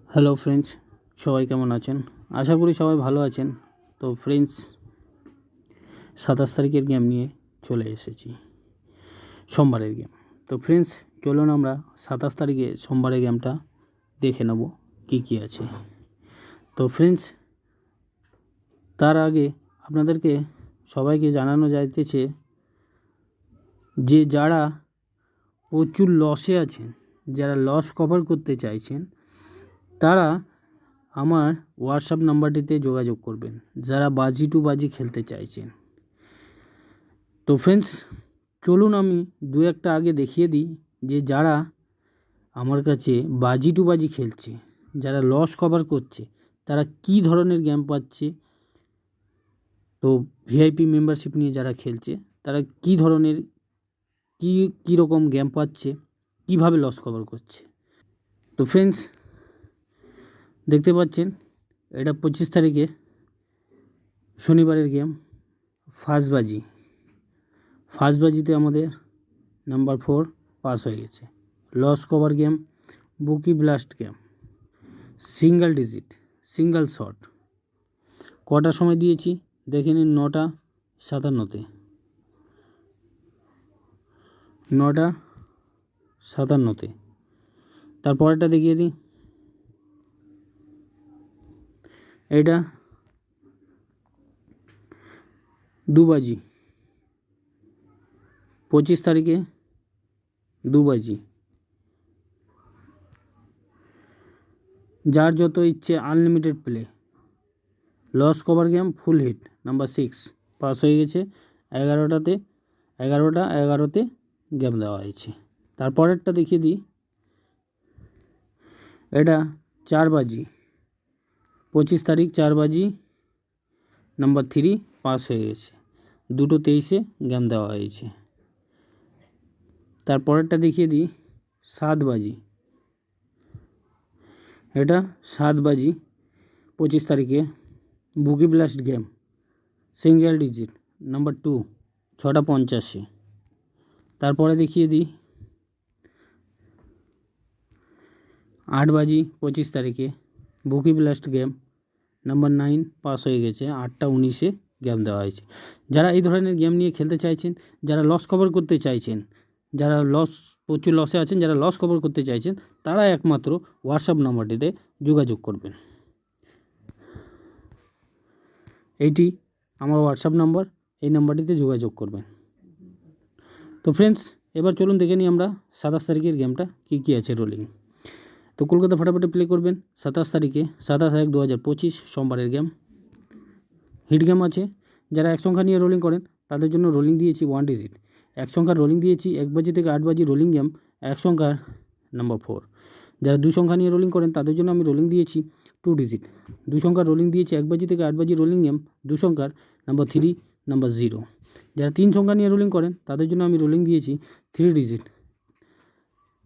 Hello friends, সবাই কেমন আছেন? আশা করি সবাই ভালো আছেন। তো ফ্রেন্ডস, 27 তারিখের গেম নিয়ে চলে এসেছি, সোমবারের গেম। তো ফ্রেন্ডস, চলুন আমরা 27 তারিখে সোমবারের গেমটা দেখে নেব কী আছে। তো ফ্রেন্ডস, তার আগে আপনাদেরকে সবাইকে জানানো যাইতেছে যে যারা প্রচুর লসে আছেন, যারা লস কভার করতে চাইছেন, তারা আমার হোয়াটসঅ্যাপ নাম্বারটিতে যোগাযোগ করবেন, যারা বাজি টু বাজি খেলতে চাইছেন। তো ফ্রেন্ডস, চলুন আমি দু একটা আগে দেখিয়ে দিই যে যারা আমার কাছে বাজি টু বাজি খেলছে, যারা লস কভার করছে, তারা কি ধরনের গেম পাচ্ছে। তো ভিআইপি মেম্বারশিপ নিয়ে যারা খেলছে, তারা কি ধরনের কী রকম গেম পাচ্ছে, কিভাবে লস কভার করছে। তো ফ্রেন্ডস, দেখতে পাচ্ছেন এটা 25 তারিখে শনিবারের গেম। ফার্স্ট বাজিতে আমাদের নাম্বার 4 পাস হয়ে গেছে। Loss cover game, bookie blast game, single digit, single shot. কটার সময় দিয়েছি দেখে নিন, 9টা 57-তে, 9টা 57-তে। তারপরেরটা দেখিয়ে দিই, এটা 2 বাজি, 25 তারিখে 2 বাজি। যার যত ইচ্ছে unlimited play, loss cover game, full hit, number 6 pass হয়ে গেছে। 11তে গেম দেওয়া হয়েছে। তারপরেরটা দেখিয়ে দিই, এটা 4 বাজি, 25 তারিখ 4 বাজি, নাম্বার 3 পাস হয়ে গেছে। 2:23 গেম দেওয়া হয়েছে। তারপরেরটা দেখিয়ে দিই, 7 বাজি, এটা 7 বাজি, 25 তারিখে, bookie blast game, single digit, number 2, 6:85। তারপরে দেখিয়ে দিই, 8 বাজি, 25 তারিখে, bookie blast game, number 9 pass হয়ে গেছে। 8:19 গেম দেওয়া হয়েছে। যারা এই ধরনের গেম নিয়ে খেলতে চাইছেন, যারা লস কভার করতে চাইছেন, যারা প্রচুর লসে আছেন, যারা লস কভার করতে চাইছেন, তারা একমাত্র হোয়াটসঅ্যাপ নাম্বারটিতে যোগাযোগ করবেন। এইটি আমার হোয়াটসঅ্যাপ নাম্বার, এই নাম্বারটিতে যোগাযোগ করবেন। তো ফ্রেন্ডস, এবার চলুন দেখে নিই আমরা 27 তারিখের গেমটা কী আছে রোলিং। তো কলকাতা ফাটাফাটি প্লে করবেন 27 তারিখে, 27/1/2025 সোমবারের গেম। হিট গেম আছে। যারা এক সংখ্যা নিয়ে রোলিং করেন তাদের জন্য রোলিং দিয়েছি 1 ডিজিট। এক সংখ্যার রোলিং দিয়েছি 1 বাজি থেকে 8 বাজি রোলিং গেম, এক সংখ্যার নাম্বার 4। যারা 2 সংখ্যা নিয়ে রোলিং করেন তাদের জন্য আমি রোলিং দিয়েছি 2 ডিজিট। 2 সংখ্যার রোলিং দিয়েছি 1 বাজি থেকে 8 বাজি রোলিং গেম, 2 সংখ্যার নাম্বার 3, নাম্বার 0। যারা 3 সংখ্যা নিয়ে রোলিং করেন তাদের জন্য আমি রোলিং দিয়েছি 3 ডিজিট।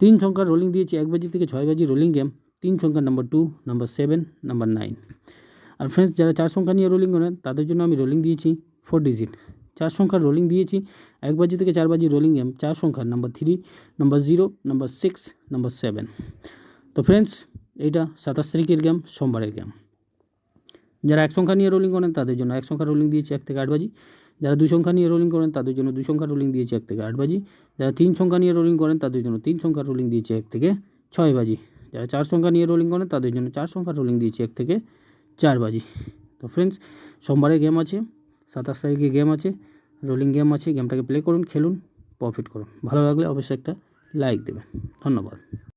3 সংখ্যার রোলিং দিয়েছি 1 বাজি থেকে 6 বাজি রোলিং গেম, 3 সংখ্যার নাম্বার 2, নাম্বার 7, নাম্বার 9। আর ফ্রেন্ডস, যারা 4 সংখ্যা নিয়ে রোলিং করেন তাদের জন্য আমি রোলিং দিয়েছি 4 ডিজিট। 4 সংখ্যার রোলিং দিয়েছি 1 বাজি থেকে 4 বাজি রোলিং গেম, 4 সংখ্যার নাম্বার 3, নাম্বার 0, নাম্বার 6, নাম্বার 7। তো ফ্রেন্ডস, এইটা 27 তারিখের গেম, সোমবারের গেম। যারা 1 সংখ্যা নিয়ে রোলিং করেন তাদের জন্য 1 সংখ্যা রোলিং দিয়েছি 1 থেকে 8 বাজি। যারা 2 সংখ্যা নিয়ে রোলিং করেন তাদের জন্য 2 সংখ্যা রোলিং দিয়েছি 1 থেকে 8 বাজি। যারা 3 সংখ্যা নিয়ে রোলিং করেন তাদের জন্য 3 সংখ্যা রোলিং দিয়েছি 1 থেকে 6 বাজি। যারা 4 সংখ্যা নিয়ে রোলিং করেন তাদের জন্য 4 সংখ্যা রোলিং দিয়েছি 1 থেকে 4 বাজি। তো ফ্রেন্ডস, সোমবারে গেম আছে, 27 তারিখে গেম আছে, রোলিং গেম আছে। গেমটাকে প্লে করুন, খেলুন, প্রফিট করুন। ভালো লাগলে অবশ্যই একটা লাইক দেবেন। ধন্যবাদ।